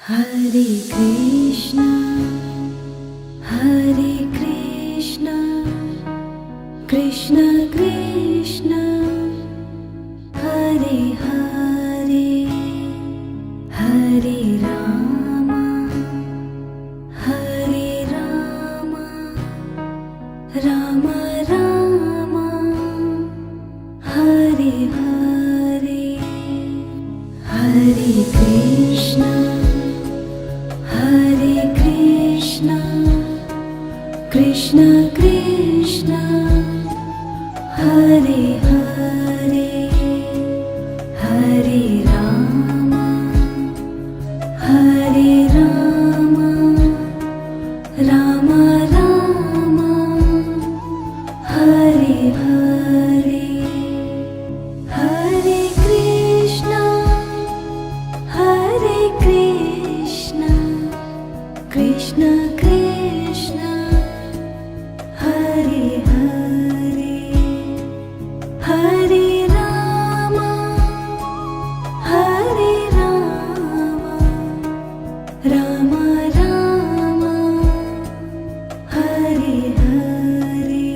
Hare Krishna, Hare Krishna, Krishna Krishna, Hare Hare, Hare Rama, Hare Rama, Rama Rama, Hare Hare, Hare Krishna, Hare Krishna, Krishna Krishna, Hare Hare, Hare Rama, Hare Rama, Rama Rama, Hare Hare, Hare Krishna, Hare Krishna, Krishna Krishna, Hare Hare, Hare Rama, Hare Rama, Rama Rama, Hare Hare,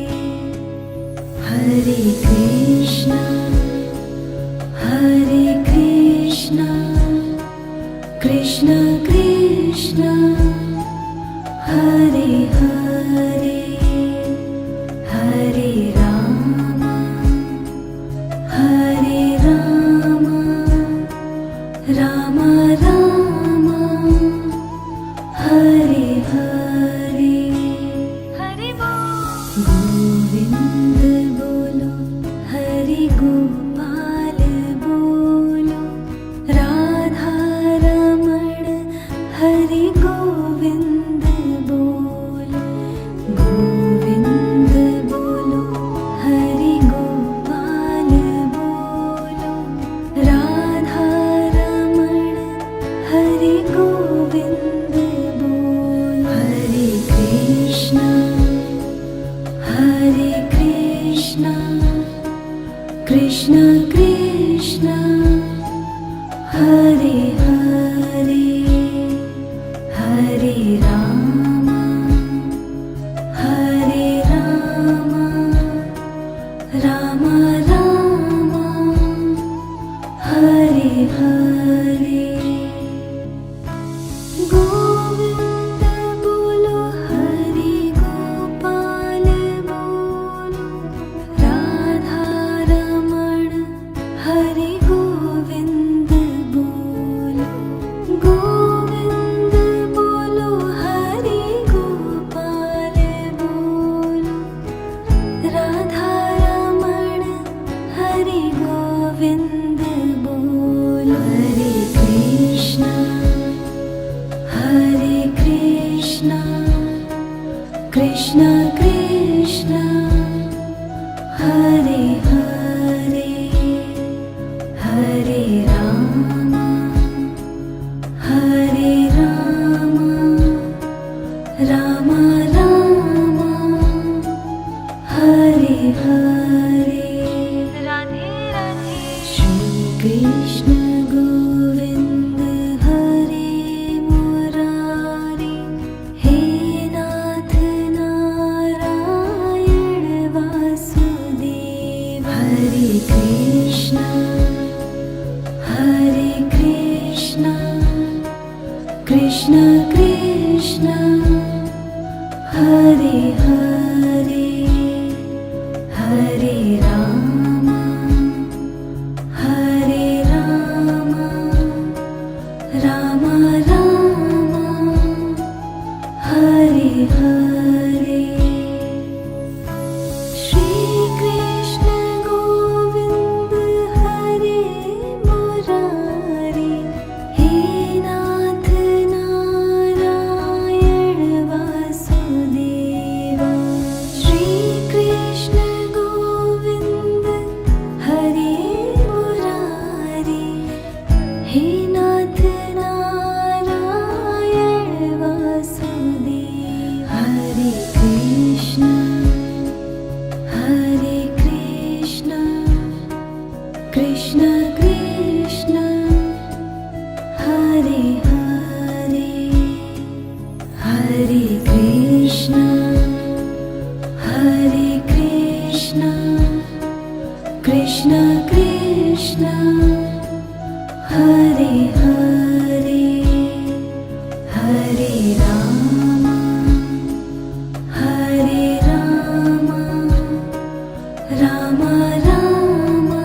Hare Krishna, Hare Krishna, Krishna Krishna, Hare Hare, Hare Rama, Hare Rama, Rama Rama, Hare Hare, Hare Govind bolo, Hare Gopal bolo, Radha Raman, Hare Govind bolo, Govind bolo, Hare Gopal bolo, Radha Raman, Hare Govind bolo, Hare Krishna, Hare Krishna, Krishna Krishna, Hare Hare, Hare Rama, Hare Rama, Rama Rama, Hare Hare, Govind bolo, Hare Gopal bolo, Radha Raman, Hare Govind bolo, Govind bolo, Hare Gopal bolo, Radha Raman, Hare Govind bolo, Hare Krishna, Hare Krishna, Krishna Krishna, Hare Hare, Hare Rama, Hare Rama, Rama Rama, Hare Hare, Radhe Radhe, Shri Krishna Govind Hare Murari, He Nath Narayan Vasudeva, Hare Krishna, Hare Krishna, Krishna Krishna, Hare Hare, Hare Rama, Hare Rama, Rama Rama, Hare Hare, Shri Krishna Govind Hare Murari, He Nath Narayan Vasudeva, Hare Hare Hare Rama Hare Rama Rama Rama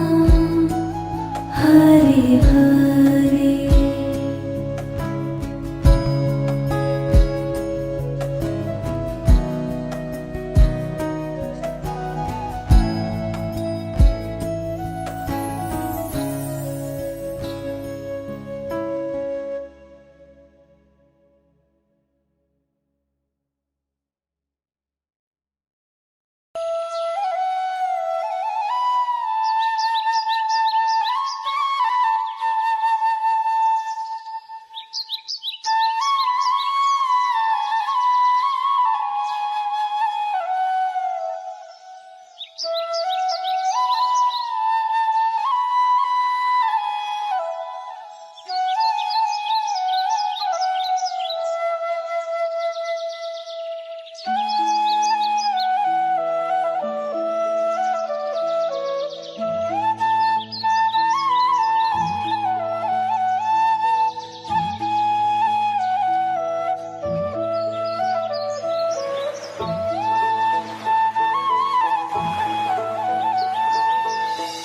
Hare Hare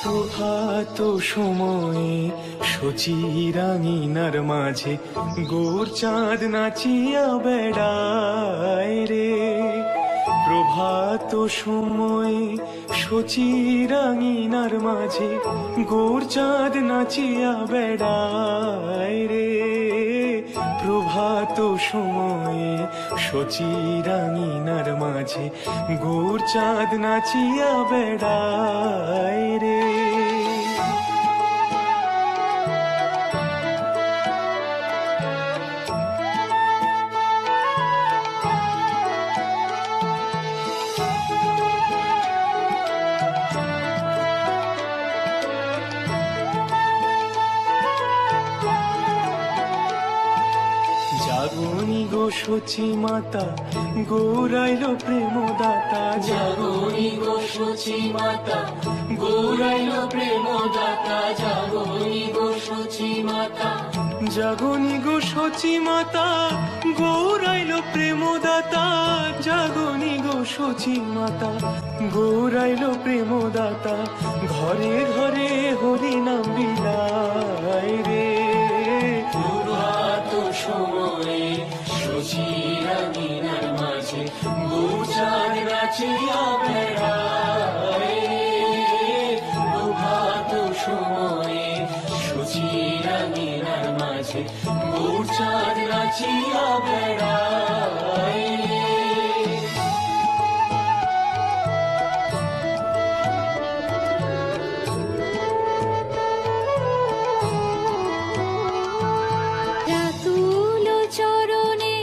প্রভাত সময়ে সচিরাঙিনার মাঝে গোর চাঁদ নাচিয়া বেড়ায় রে। প্রভাত সময়ে সচিরাঙিনার মাঝে গোর চাঁদ নাচিয়া বেড়ায় রে। প্রভাত সময়ে সচিরাঙিনার মাঝে গোর চাঁদ নাচিয়া বেড়ায় রে। জাগনি গো সচি মাতা গৌরাইল প্রেমদাতা। জাগনি গো সচি মাতা গৌরাইল প্রেমদাতা। জাগনি গো সচি মাতা জাগনি গো সচি মাতা গৌরাইল প্রেমদাতা। জাগনি গো সচি মাতা গৌরাইল প্রেমদাতা। ঘরে ঘরে হরি নাম বিলায় রে। প্রভাত সময়ে সচিরাঙিনার মাঝে গোচাঁদ নাচিয়া বেড়ায়। প্রভাত সময়ে সচিরাঙিনার মাঝে গোচাঁদ নাচিয়া বেড়ায়। রাতুল চরণে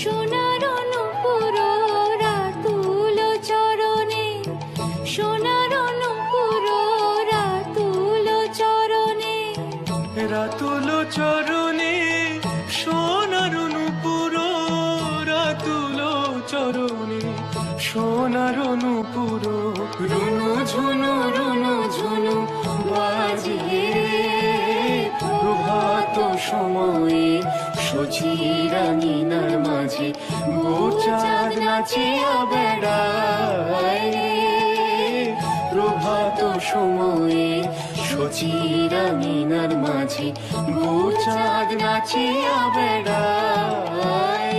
সোনার নূপুর, রাতুল চরণে সোনার নূপুর, রাতুল চরণে রাতুল চরণে সোনার নূপুর। রাতুল চরণে সোনার নূপুর। রুনু ঝুনু রুনু ঝুনু বাজে প্রভাত সময়ে সচিরাঙিনার মাঝে গোচাঁদ নাচিয়া বেড়ায়। প্রভাত সময়ে সচিরাঙিনার মাঝে গোচাঁদ নাচিয়া বেড়ায়।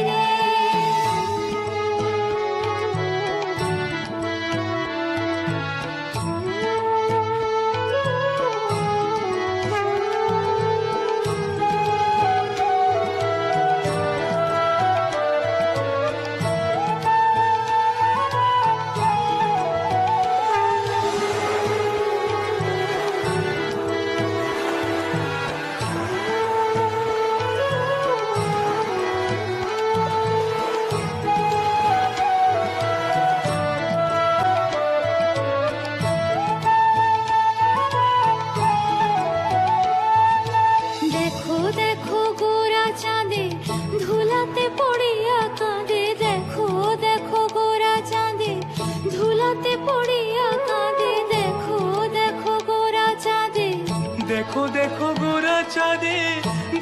দেখো গোরা চাঁদে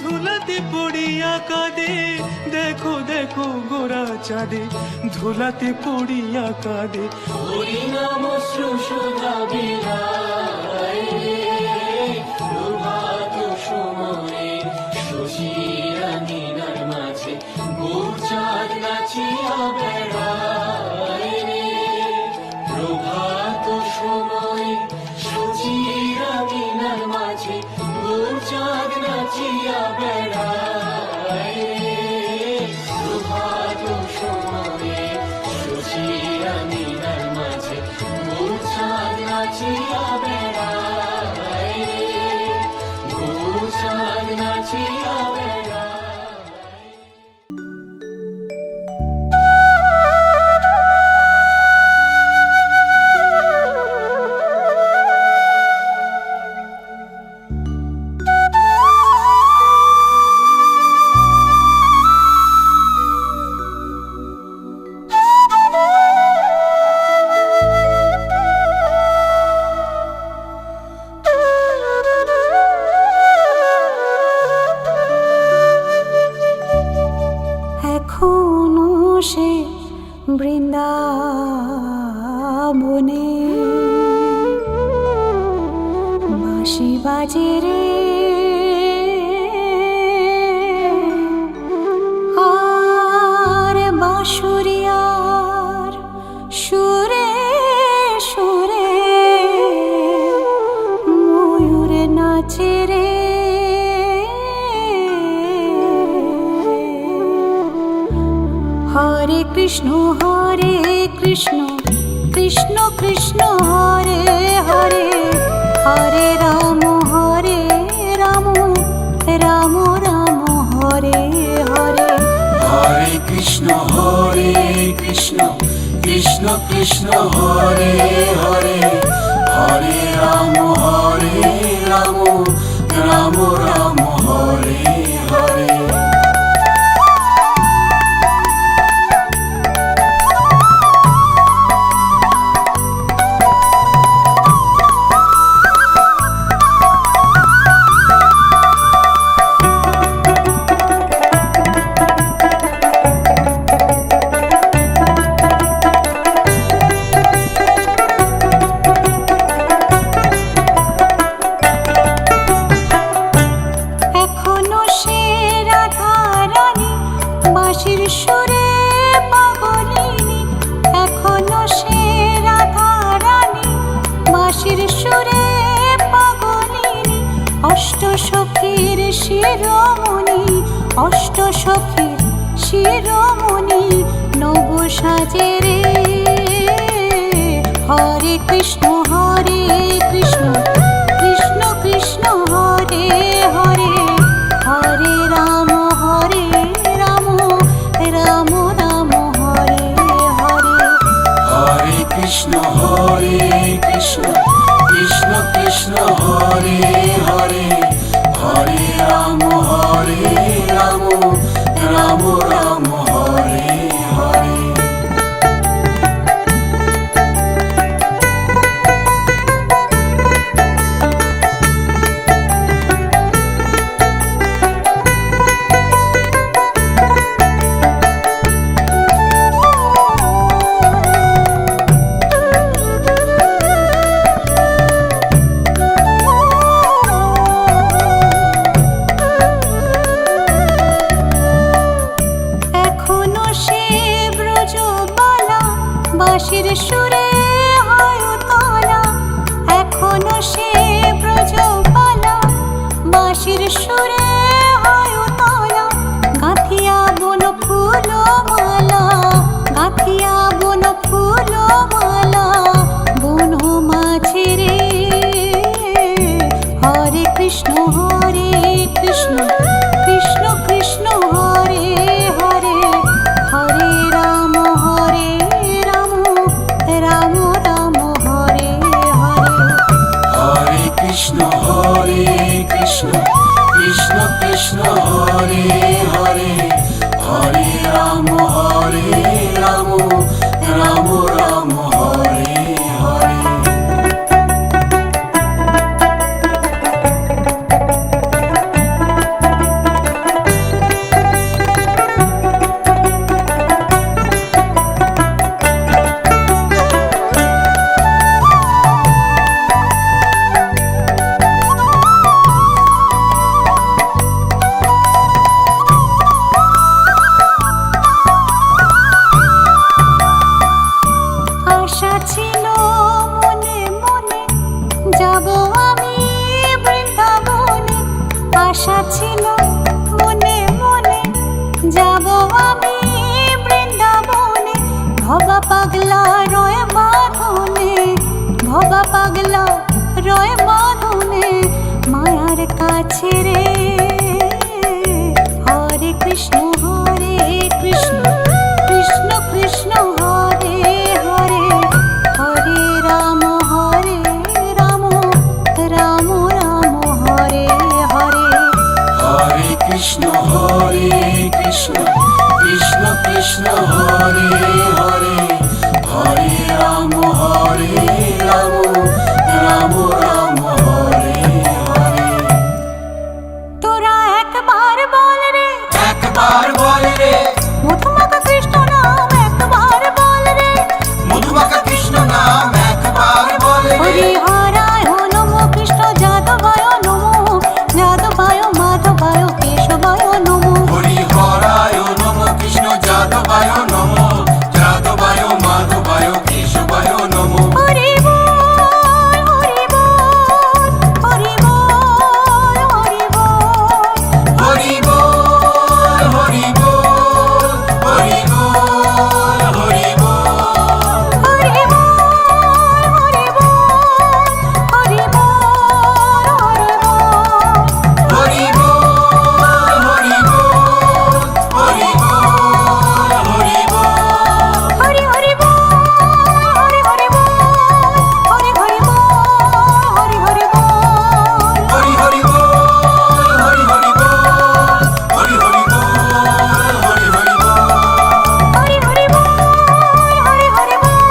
ধুলাতে পড়িয়া কাঁদে, দেখো দেখো গোরা চাঁদে ধুলাতে পড়িয়া কাঁদে। হরিনাম সুধা বিলায় প্রভাত সময়ে শশীরা নীলার মাঝে গৌরচাঁদ নাচিয়া বেড়ায় রে। প্রভাত সময়ে শশীরা নীলার মাঝে গৌরচাঁদ নাচিয়া বেড়ায় রে। প্রভাত সময়ে শশীরা নীলার মাঝে গৌরচাঁদ নাচিয়া বেড়ায় রে। গৌরচাঁদ নাচিয়া বেড়ায়। এখনো সে বৃন্দাবনে বাঁশি বাজে রে, আর বাঁশুরিয়ার সুরে সুরে ময়ূরে নাচে রে। হরে কৃষ্ণ কৃষ্ণ কৃষ্ণ হরে হরে, হরে রাম রাম রাম হরে হরে। হরে কৃষ্ণ কৃষ্ণ কৃষ্ণ হরে হরে, হরে রাম রাম রাম হরে হরে। এখনো সে রাধা রানী বাঁশির সুরে পাগলিনী, এখনো সে রাধা রানী বাঁশির সুরে পাগলিনী। অষ্ট সখীর শিরোমণি, অষ্ট সখীর শিরোমণি নব সাজে রে। হরে কৃষ্ণ কৃষ্ণ কৃষ্ণ হরে হরে, হরে রাম রাম রাম হরে হরে। হরে কৃষ্ণ কৃষ্ণ কৃষ্ণ হরে হরে, হরে রাম রাম রাম হরে হরে। এখনো সে ব্রজবালা বাঁশির সুরে হয় তলা, এখনো সে ব্রজবালা বাঁশির সুরে হয় তলা। গাঁথিয়া বন ফুল মালা, গাঁথিয়া বন ফুল মালা বন মাঝে রে। হরে কৃষ্ণ কৃষ্ণ কৃষ্ণ হরে হরে, হরে রাম রাম রাম হরে হরে। হরে কৃষ্ণ কৃষ্ণ আশা ছিল মনে মনে যাব আমি বৃন্দাবনে, ভবা পাগলা রয় বাঁধনে, ভবা পাগলা রয় বাঁধনে মায়ার কাছে রে। হরে কৃষ্ণ কৃষ্ণ কৃষ্ণ হরে হরে, হরে রাম রাম রাম হরে হরে। হরে কৃষ্ণ কৃষ্ণ কৃষ্ণ হরে হরে, হরে রাম রাম রাম হরে হরে। তোরা একবার বল রে, একবার বল রে, মধুমাখা কৃষ্ণ নাম একবার বল রে। মধুমাখা কৃষ্ণ নাম একবার বল রে। হরি হরায় নমো, কৃষ্ণ যাদবায় নমো, যাদবায় মাধবায় কেশবায় নমো। হরি হরায় নমঃ, কৃষ্ণ যাদবায় নমঃ, যাদবায় মাধবায় কেশবায় নমঃ। হরি বল হরি বল হরি বল হরি বল। হরি বল হরি বল হরি বল হরি বল। হরি বল হরি বল হরি বল হরি বল। হরি বল হরি বল হরি বল হরি বল। হরি হরি বল হরি হরি বল হরি হরি বল হরি হরি বল। হরি হরি বল হরি হরি বল হরি হরি বল হরি হরি বল। হরি হরি বল হরি হরি বল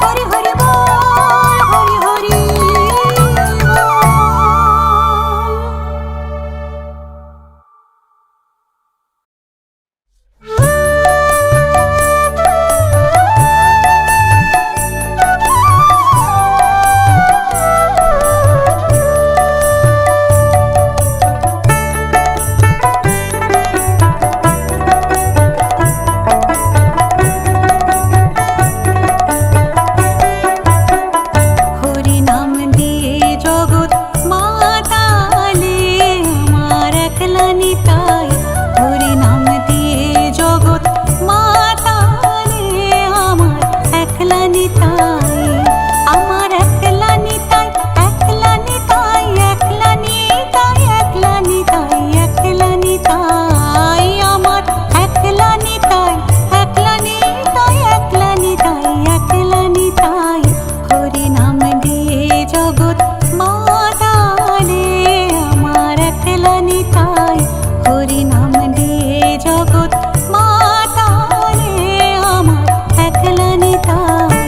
হরি হরি বল হরি হরি হরি নাম দিয়ে জগৎ মাতালে আমার একলা নিতাই। হরি নাম দিয়ে জগৎ মাতালে আমার একলা নিতাই। আমার একলা নিতাই, একলা নিতাই, একলা নিতাই, একলা নিতাই, একলা নিতাই। আমার একলা নিতাই, একলা নিতাই, একলা নিতাই, একলা নিতাই। হরি নাম দিয়ে জগৎ মাতালে আমার একলা নিতাই। হরি নাম দিয়ে জগৎ মাতালে আমার একলা নিতাই।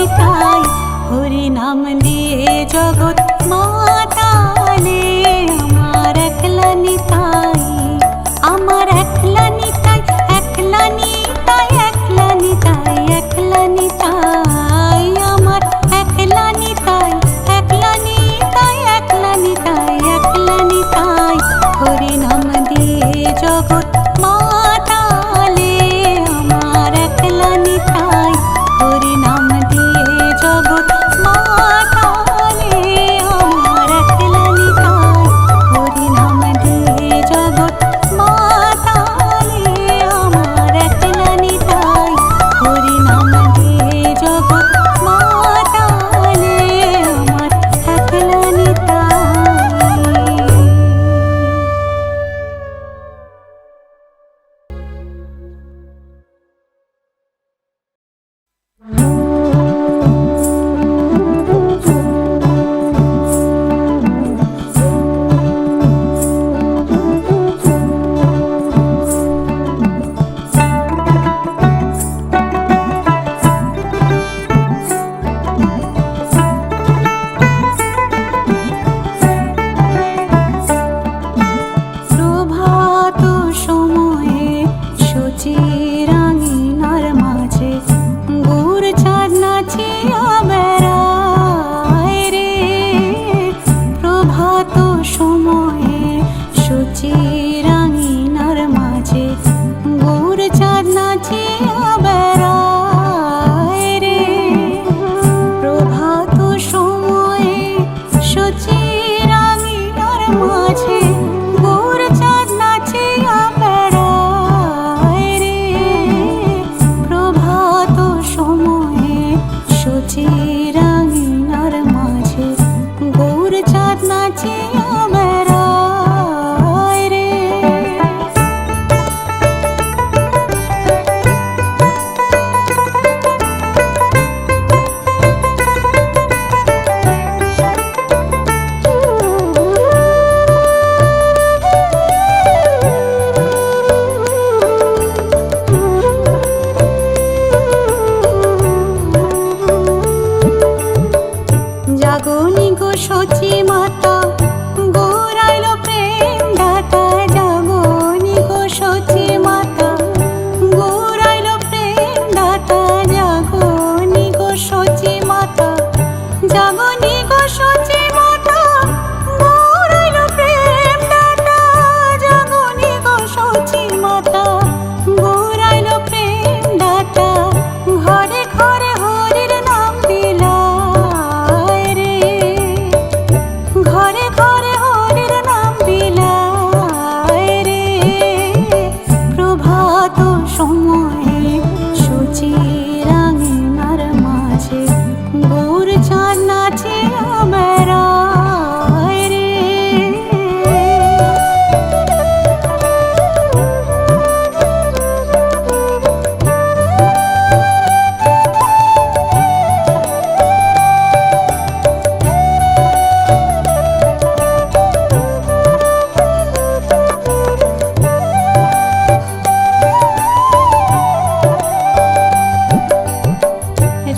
নিতাই, হরি নাম দিয়ে জগৎ মাতালে। আমার একলা নিতাই, আমার একলা নিতাই, একলা নিতাই, একলা নিতাই, একলা নিতাই, আমার একলা নিতাই, একলা নিতাই, একলা নিতাই, একলা নিতাই, হরি নাম দিয়ে জগৎ মাতালে। আমার একলা নিতাই, হরি নাম দিয়ে জগৎ মাতালে। আমার একলা নিতাই, হরি নাম দিয়ে জগৎ মাতালে। আমার একলা নিতাই, হরি নাম দিয়ে জগৎ মাতালে। আমার একলা নিতাই। প্রভাত সময়ে সূচির আঙিনার মাঝে গুড় চাঁদ নাচিয়া বেড়ায় রে। প্রভাত সময়ে সূচির আঙিনার মাঝে গুড় চাঁদ নাচিয়া বেড়ায় রে। প্রভাত সময়ে সূচির আঙিনার মাঝে গুড় চাঁদ নাচিয়া বেড়ায় রে। প্রভাত সময়ে সূচির আঙিনার মাঝে গুড় চাঁদ নাচিয়া বেড়ায় রে। জাগনি গো সচি মাতা, গৌরাইল প্রেম দাতা। জাগনি গো সচি মাতা, গৌরাইল প্রেম দাতা। জাগনি গো সচি মাতা, জাগনি গো সচি মাতা, গৌরাইল প্রেম দাতা। জাগনি গো সচি মাতা, গৌরাইল প্রেম দাতা। ঘরে ঘরে হরির নাম বিলায় রে। ঘরে ঘরে হরির নাম বিলায় রে। প্রভাত সময়ে সূচির আঙিনার মাঝে গুড় চাঁদ নাচিয়া বেড়ায় রে।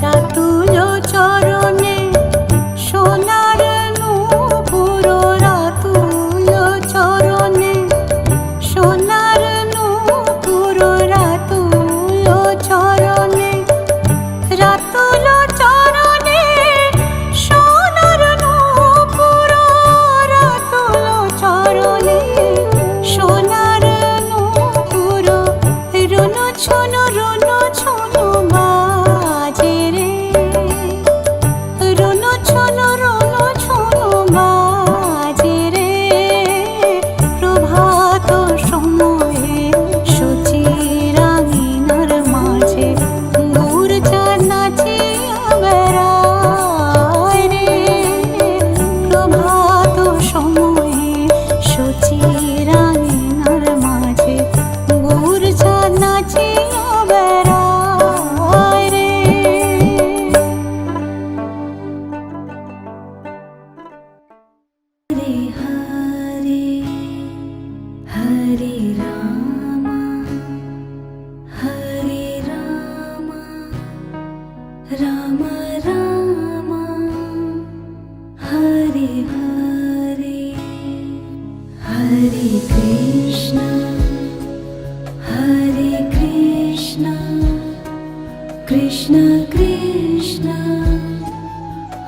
রাতুল চরণে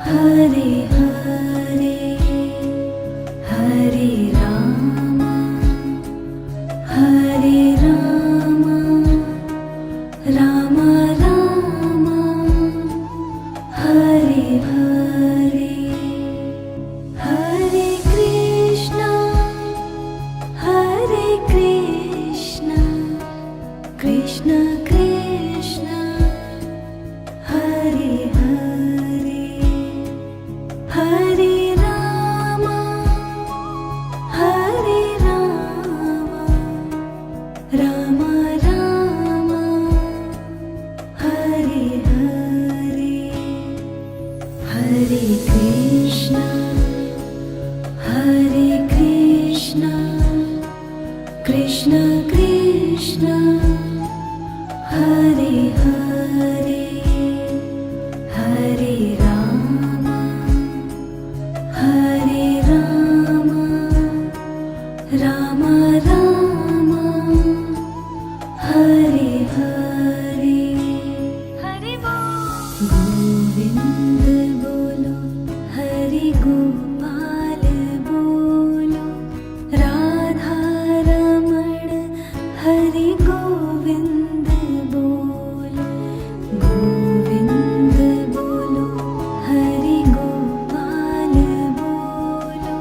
हरे हरे हरे राम राम राम हरे हरे हरे कृष्णा कृष्ण कृष्ण हरे हरे हरे राम राम राम हरे हरे हरे कृष्ण कृष्ण कृष्ण हरे हरे हरे राम राम राम हरे हरे हरे गोविंद बोलो हरि गोपाल बोलो राधा रमण हरि गोविंद बोलो गोविंद बोलो हरि गोपाल बोलो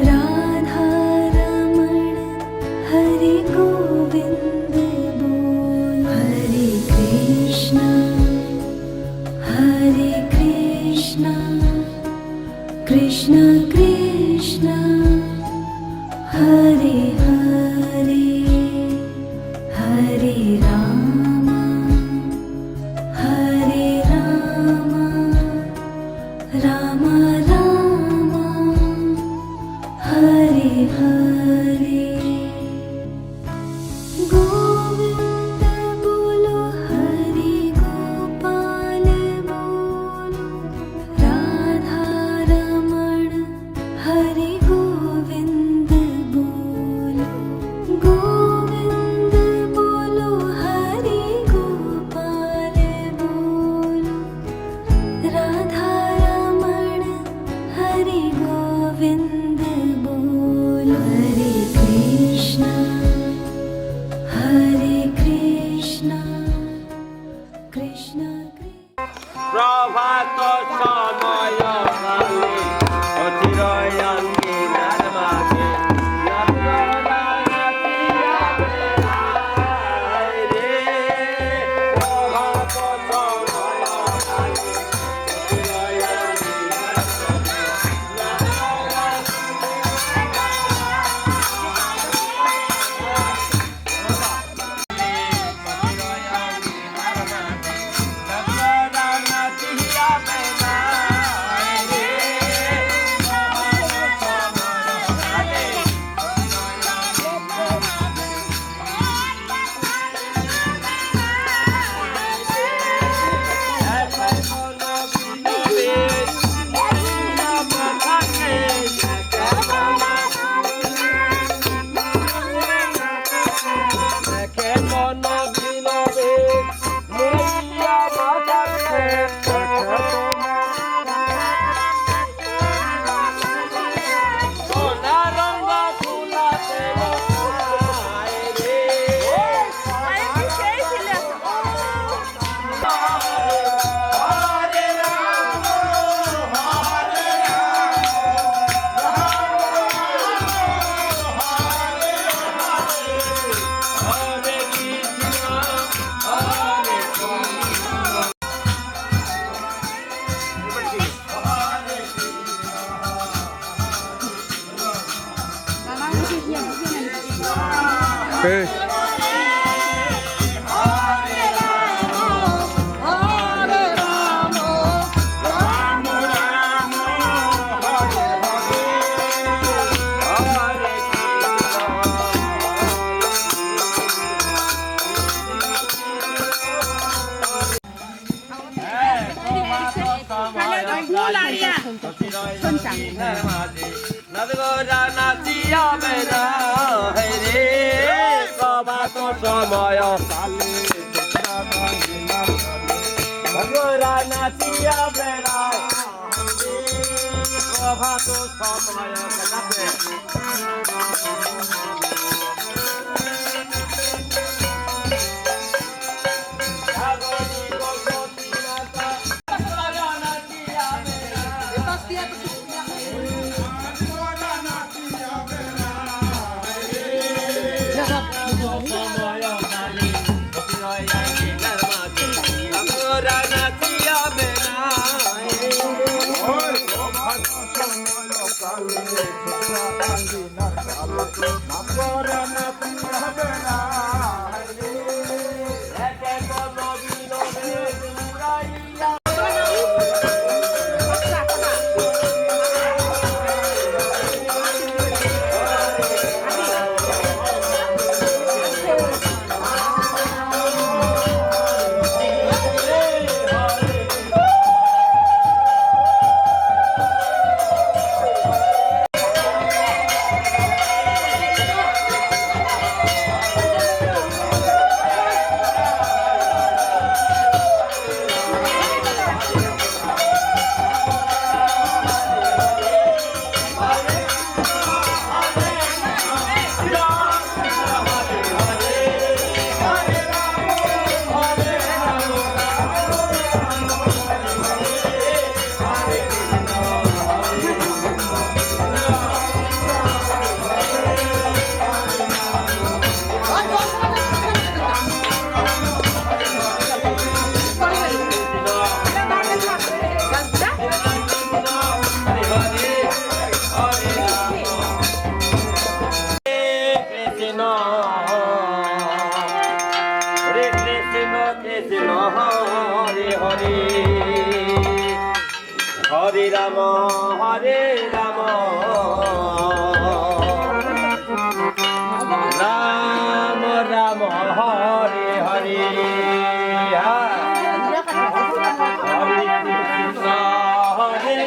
राधा रमण हरि गोविंद बोलो हरे कृष्ण कृष्ण कृष्ण हरे हरे हरे राम राम राम हरे हरे गोविंद बोलो हरि गोपाल बोलो राधा रमण हरि गोविंद बोलो गोविंद बोलो हरि गोपाल बोलो राधा रमण हरि गोविंद बोलो हरे कृष्ण कृष्ण প্রভাত সময় কালে অচিরয়ঙ্গে নারমাগে রে প্রভাত সময় কালে সময় কালে ভগবান নাচিয়া বেড়ায় প্রভাত সময় কাছে হরে রাম রাম রাম হরে হরে হরে কৃষ্ণ হরে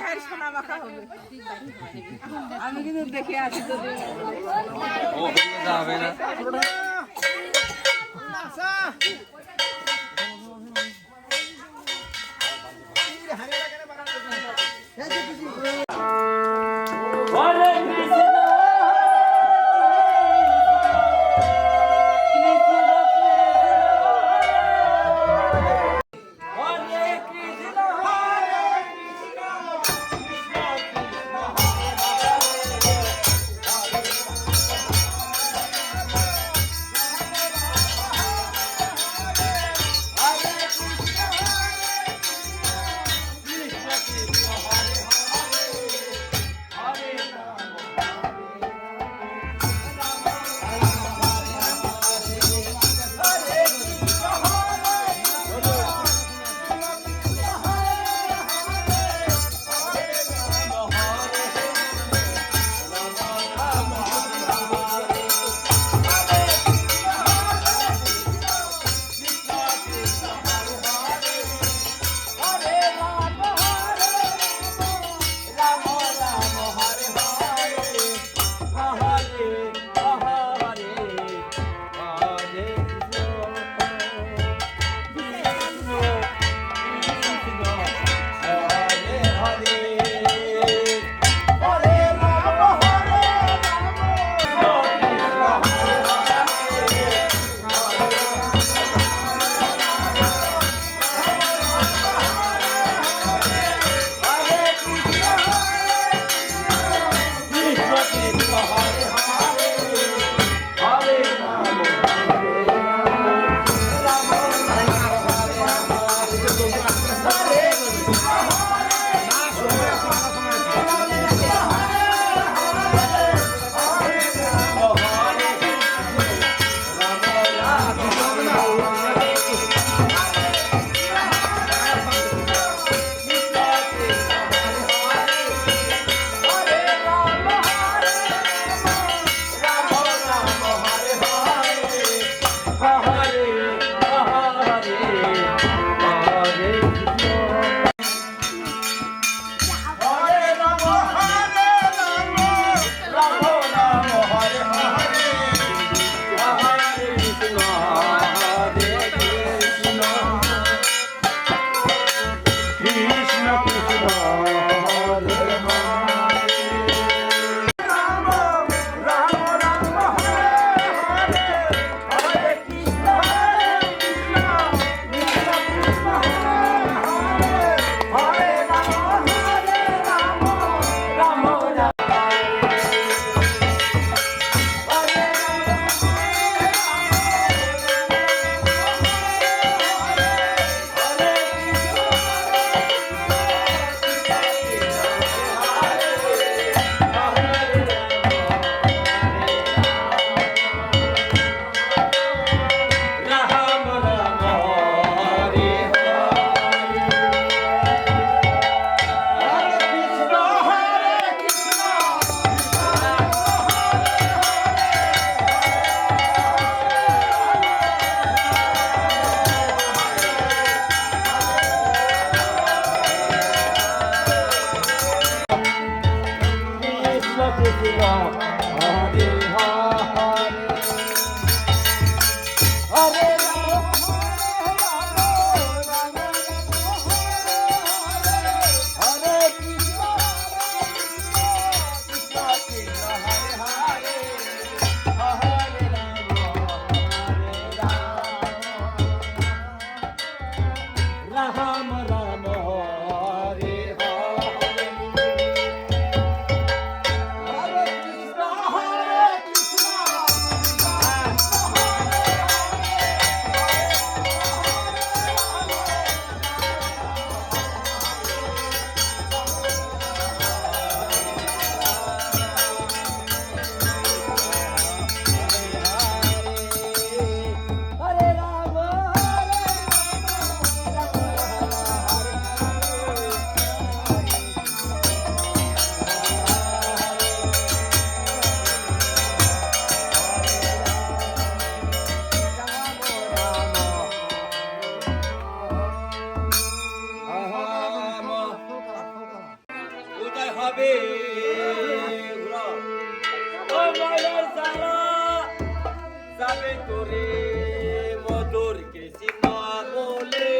ভাইয়ের সোনা মাখা হবে। আমি কিন্তু দেখে আছি তো যাবে না হবে আমার সারা যাবে তোরে মধুর কৃষ্ণ বলে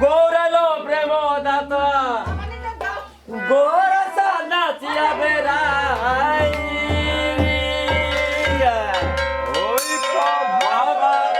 গৌরালো প্রেম দাতা গোরসা নাচিয়া বেড়াই ওই প্রভাবার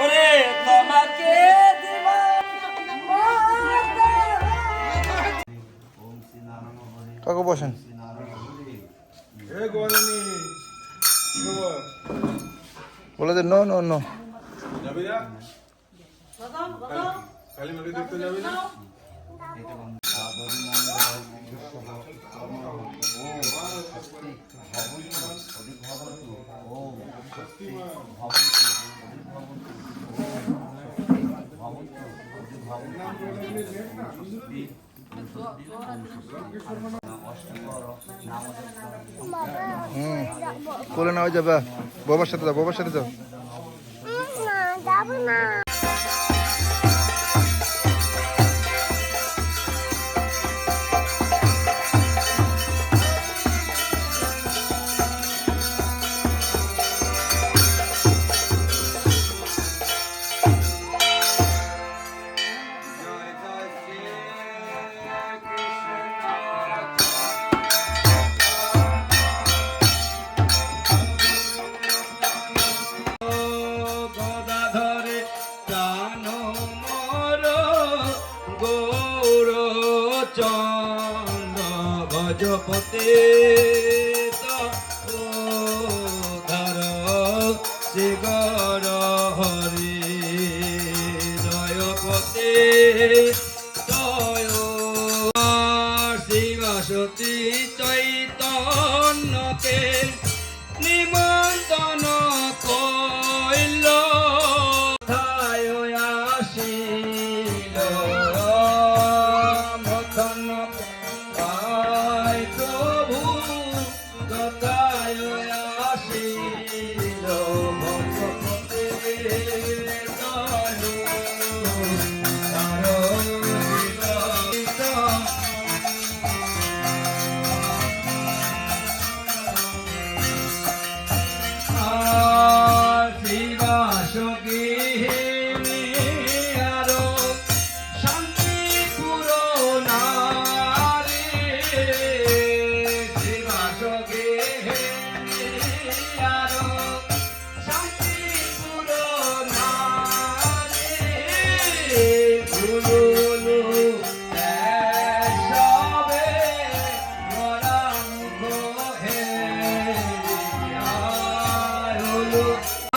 ওরে তোমাকে দিব কাকু বসেন। বলে দে নো নো নো। যাবি না কালী মাকে দেখতে যাবি না কোলে নেওয়া যাবে, বাবার সাথে যাও, বাবার সাথে যাও। গদাধরে প্রাণ মর গৌর চন্দ্র ভজপতে ধর শিগর হরি জয়পতে জয় শিবসতী চৈতন্যকে নিমন্ত্রণ কইল ধায় আসিল মথন পায় প্রভু গদায় আসিল ভক্তপতে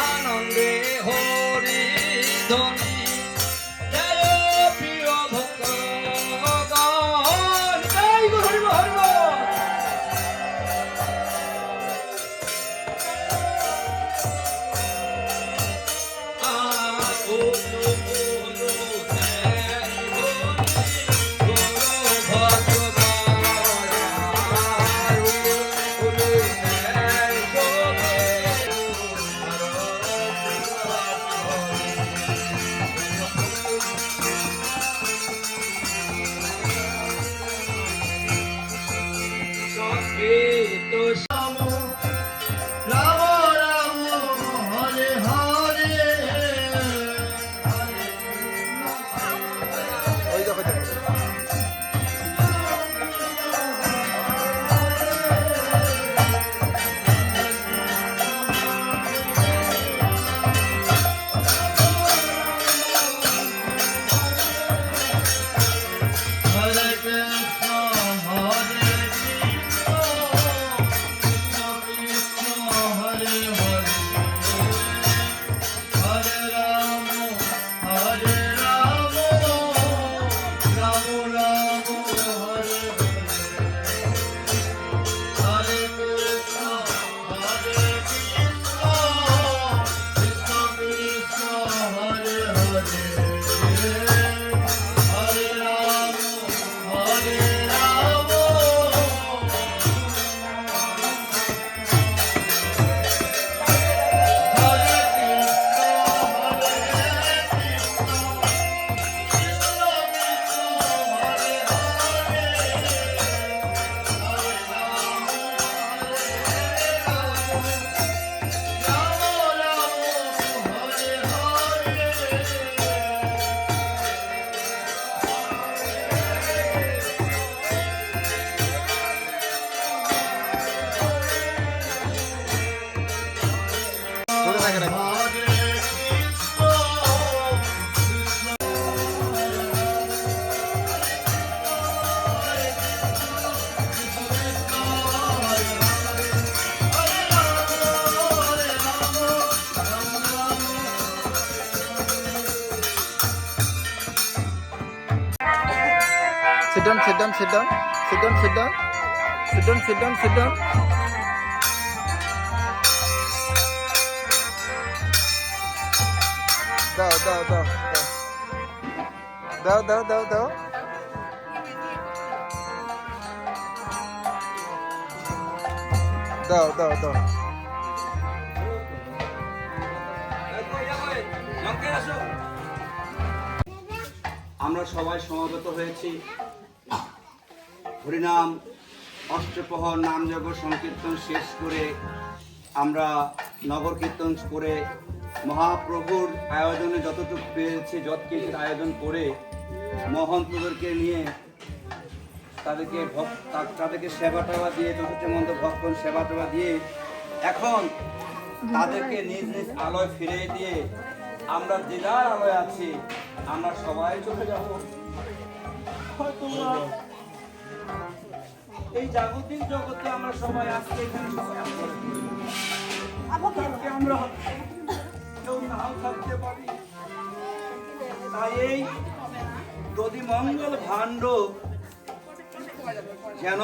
আনন্দে হরি ধ্বনি জয় প্রিয় ভক্ত জয় গুরু হরি হরি রাখ রাখ Sit down, sit down, sit down, sit down, sit down, sit down, sit down, sit down. Daw, daw, daw, daw, daw, daw, daw. Daw, daw, daw. আমরা সবাই সমবেত হয়েছি হরিনাম অষ্টপ্রহর নামযজ্ঞ সংকীর্তন শেষ করে আমরা নগর কীর্তন করে মহাপ্রভুর আয়োজনে যতটুকু পেয়েছি যত কিছুর আয়োজন করে মহন্তদেরকে নিয়ে তাদেরকে সেবা টেবা দিয়ে চতুর্থ মন্ত্র ভক্ষণ সেবা টেবা দিয়ে এখন তাদেরকে নিজ নিজ আলোয় ফিরে দিয়ে আমরা যে যার আলোয় আছি আমরা সবাই চলে যাব হয়তো এই জাগতিক জগতে আমরা সবাই আজকে এখানে সবাই কালকে আমরা কেউ নাও থাকতে পারি তাই এই যদি মঙ্গল ভাণ্ড যেন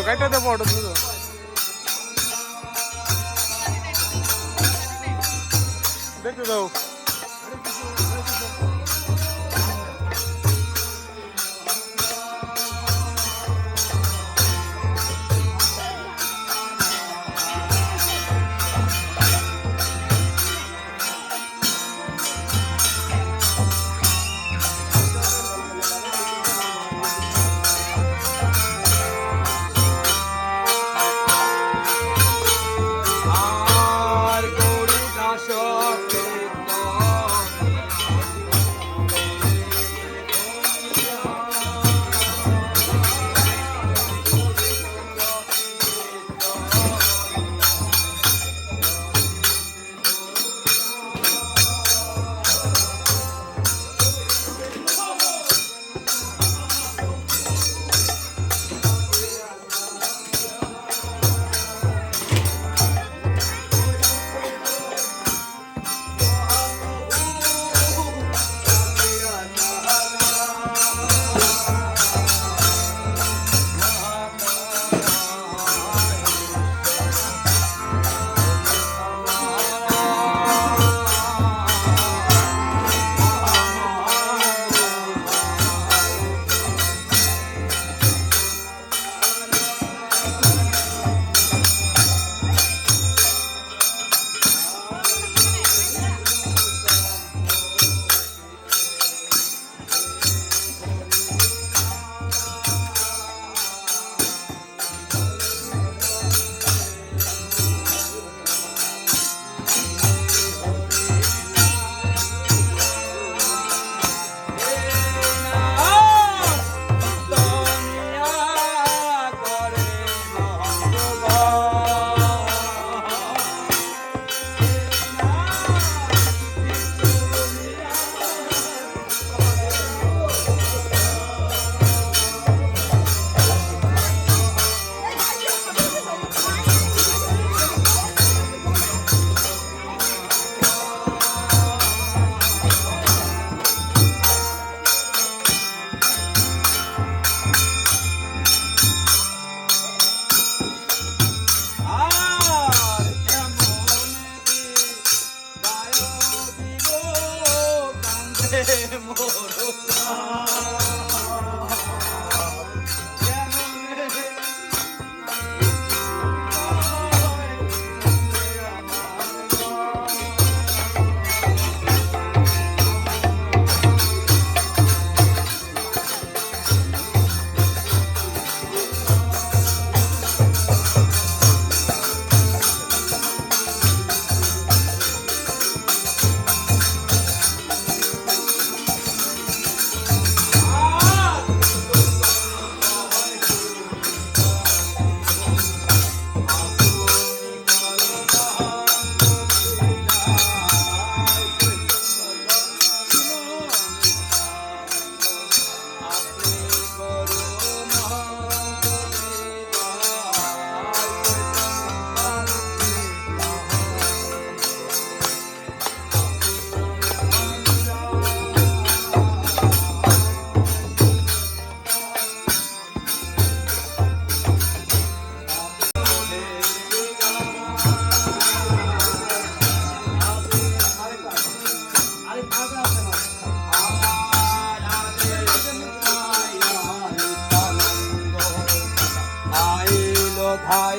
কাইটা দাও বড় দুধ দেখতে দাও আর গৌরী দাস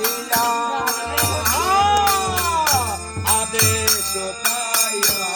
পাইয়া আদেশ পাইয়া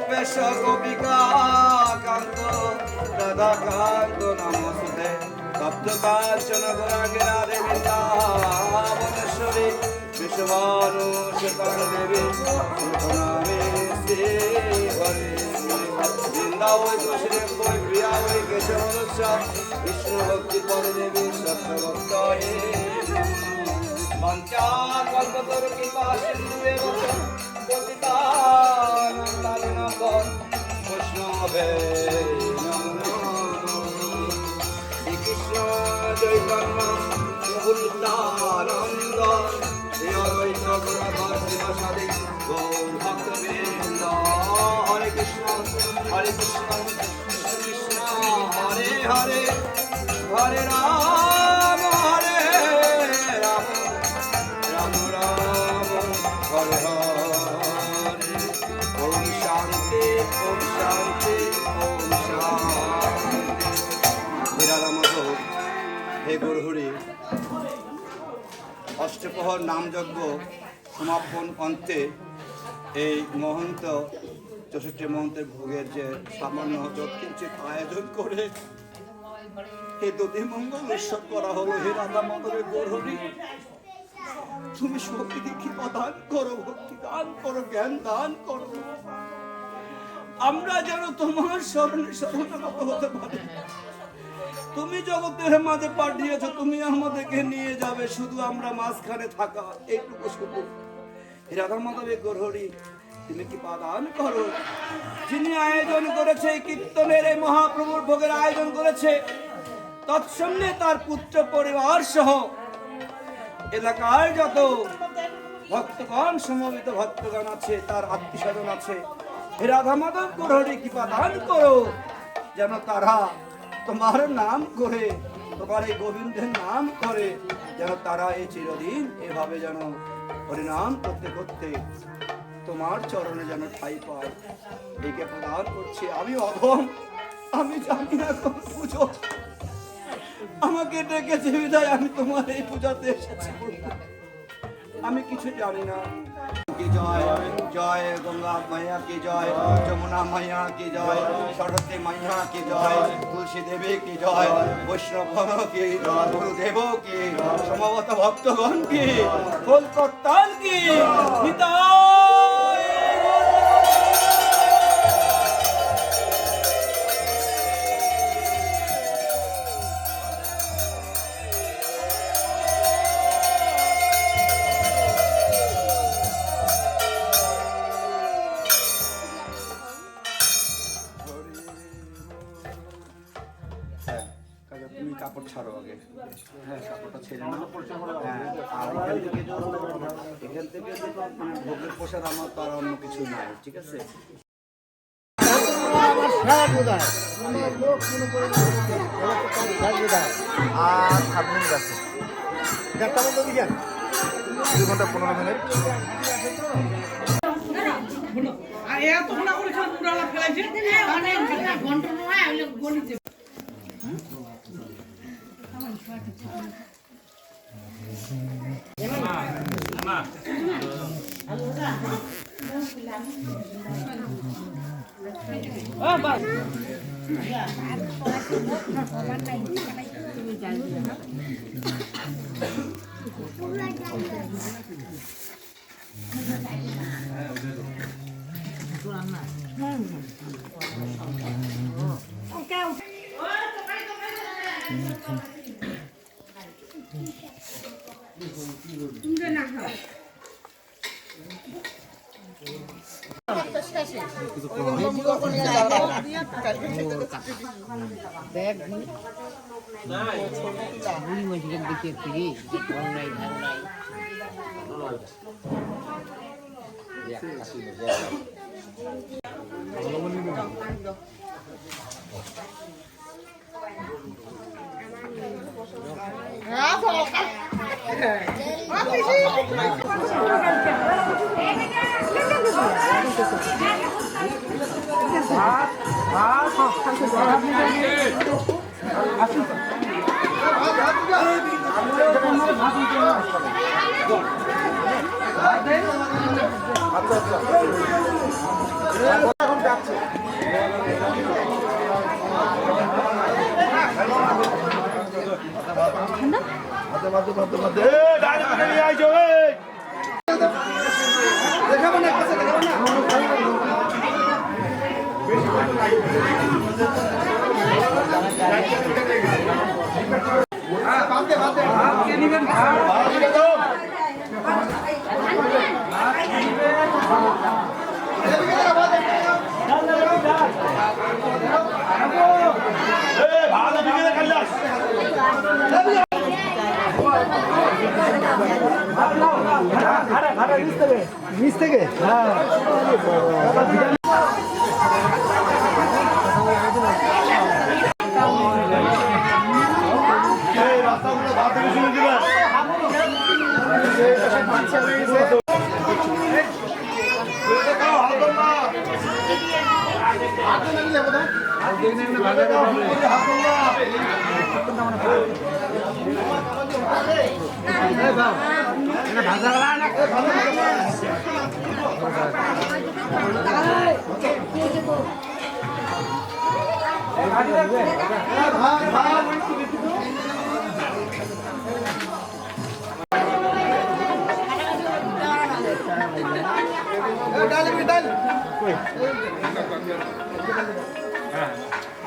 গোপেশ গোপিকা কান্ত রাধাকান্ত নমস্তে সপ্তকাঞ্চন গৌরাঙ্গী রাধে বৃন্দাবনেশ্বরী বিশ্বভানু শতান দেবী নামে শ্রী হরে বৃন্দাবন তুলসী বৈ প্রিয়া বৈ কেশব কৃষ্ণ ভক্তি পরে দেবী সত্যভক্ত বঞ্চা কল্পতরু কৃপা সিন্ধুএব বৈষ্ণবে শ্রীকৃষ্ণ চৈতন্য প্রভু নিত্যানন্দ শ্রী অদ্বৈত গদাধর শিবসাদি গৌর ভক্তবৃন্দ হরে কৃষ্ণ কৃষ্ণ কৃষ্ণ হরে হরে হরে রাম হরে রাম রাম রাম হরে হরে ওম শান্তি গরহরি অষ্টপ্রহর নামযজ্ঞ সমাপন অন্তে এই মহন্ত 64 মহন্তের ভোগের যে সামান্য যৎকিঞ্চিত আয়োজন করে এই দধি মঙ্গল উৎসব করা হলো। হে রাধা মাধবের গরহরি, তুমি শক্তি কৃপা দান করো, ভক্তি দান করো, জ্ঞান দান করো, আমরা যেন তোমার শরণে শরণাগত হতে পারি। তুমি জগতের মাঝে পাঠিয়েছ, তুমি আমাদেরকে নিয়ে যাবে, শুধু আমরা মাঝখানে থাকা এইটুকু শুধু। হে রাধা মাধবের গরহরি, তুমি কৃপা দান করো। যিনি আয়োজন করেছে এই কীর্তনের, এই মহাপ্রভুর ভোগের আয়োজন করেছে, তৎসঙ্গে তার পুত্র পরিবার সহ এলাকার যত ভক্তগণ, সমবেত ভক্তগণ আছে, তার আত্মীয় স্বজন আছে, হে রাধা মাধব গরহরি কৃপা দান করো, যেন তারা তোমার নাম করে, তোমার এই গোবিন্দের নাম করে, যেন তারা এই চিরদিন এভাবে যেন হরিনাম করতে করতে তোমার চরণে যেন ঠাই পায়। একে প্রদান করছি। আমি অধম, আমি জানি না কোন পুজো আমাকে ডেকেছে বিদায় আমি তোমার এই পূজাতে এসেছি, আমি কিছু জানি না। কি জয় জয় গঙ্গা মাইয়া কি জয়, যমুনা মাইয়া কি জয়, সরস্বতী মাইয়া কি জয়, তুলসী দেবী কি জয়, বৈষ্ণব কি, গুরুদেব কি, সমবত ভক্তগণ কি, কলকাতান কি, নিতাই তুমি কাপড় ছাড়ো আগে। হ্যাঁ, কাপড়টা ছেড়ে নাও। হ্যাঁ, আর এখান থেকে মানে ভোগের প্রসাদ আমার তো আর অন্য কিছু নাই, ঠিক আছে? আর 7 মিনিট আছে, 2 ঘন্টা 15 মিনিট। নিচ থেকে হ্যাঁ হাত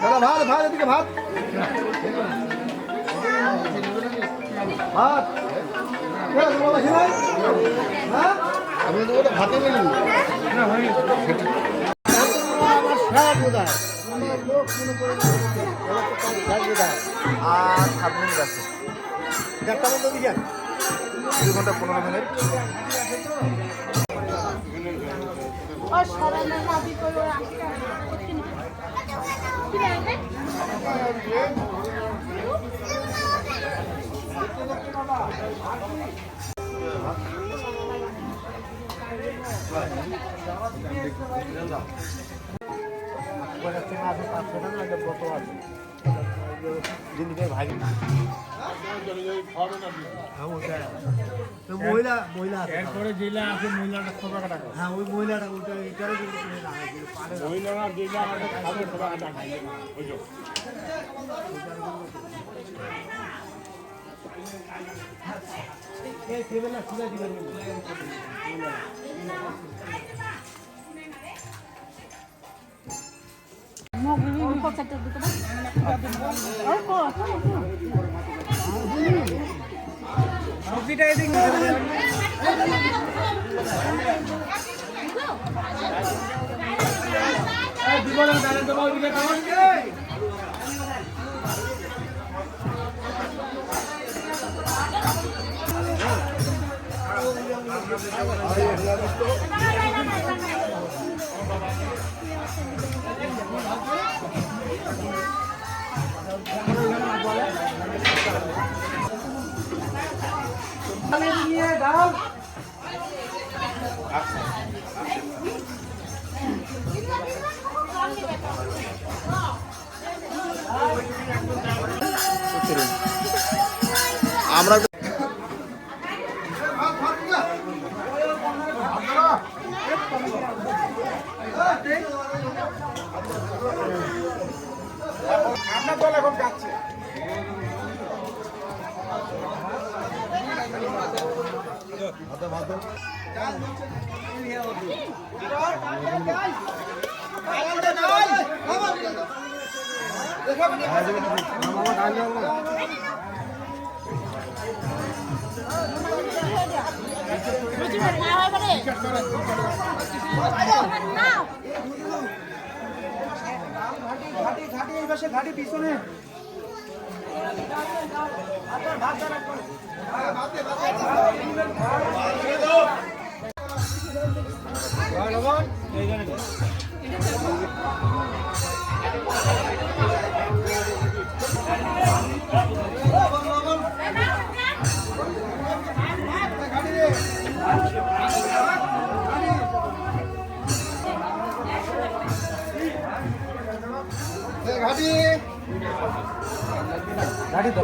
দাদা ভাত ভাত এদিকে ভাত ভাত আপনি তো ওটা ভাতে বলি আর 7 মিনিট আছে 1টা মতো দিকে 2 ঘন্টা 15 মিনিট মহিলা মহিলা এরপরে জেলা আছে মহিলাটা খবর কাটা হ্যাঁ ওই মহিলাটা ওইটা এটারও মহিলারা জেলা খাবে খবর কাটা ওই যে এই টেবিলে সুদা দিবেন সবজিটা এদিকে জীবনের ব্যালেন্স তো ওইদিকে কেমন আমরা আপনার দল এখন কাটছে ঘাটি এই পাশে ঘাটি পিছনে ঘাটি ঘাটি তো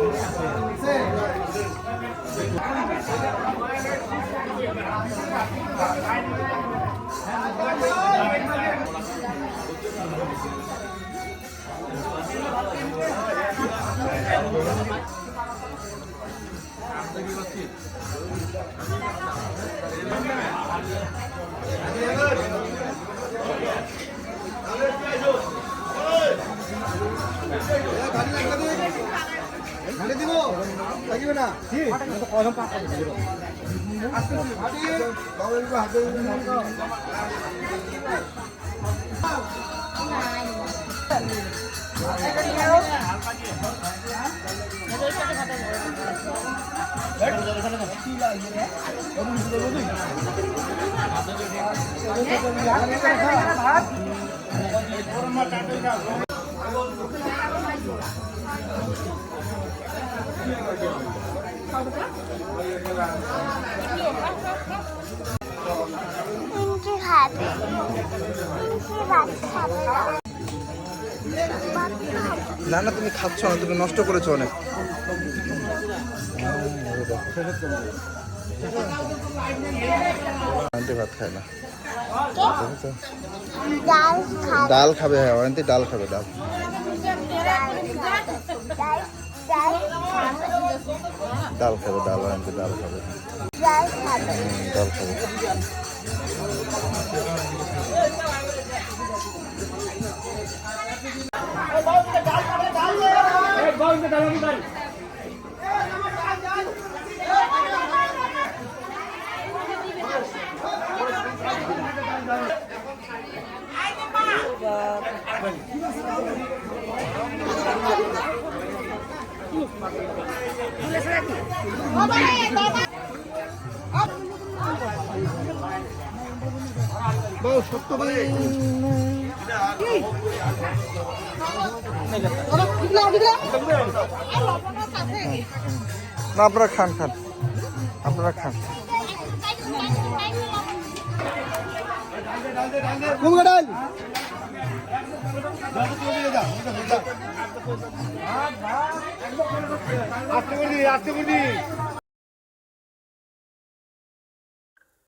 ঘাটি দিব থাকিবে না কদম পাক করে দিব ঘাটি বাবুর হাতে ইঞ্চি খাবে ইঞ্চি ভাত খাবে না না না তুমি খাচ্ছ না, তুমি নষ্ট করেছো অনেক। আন্টি ভাত খায় না, ডাল খাবে। হ্যাঁ অয়ন্তী ডাল খাবে, ডাল ডাল খাবে, ডাল অয়ন্তী ডাল খাবে, ডাল খাবে। না আপনারা খান, খান আপনারা খান। আস্তে করে দি, আস্তে করে দি।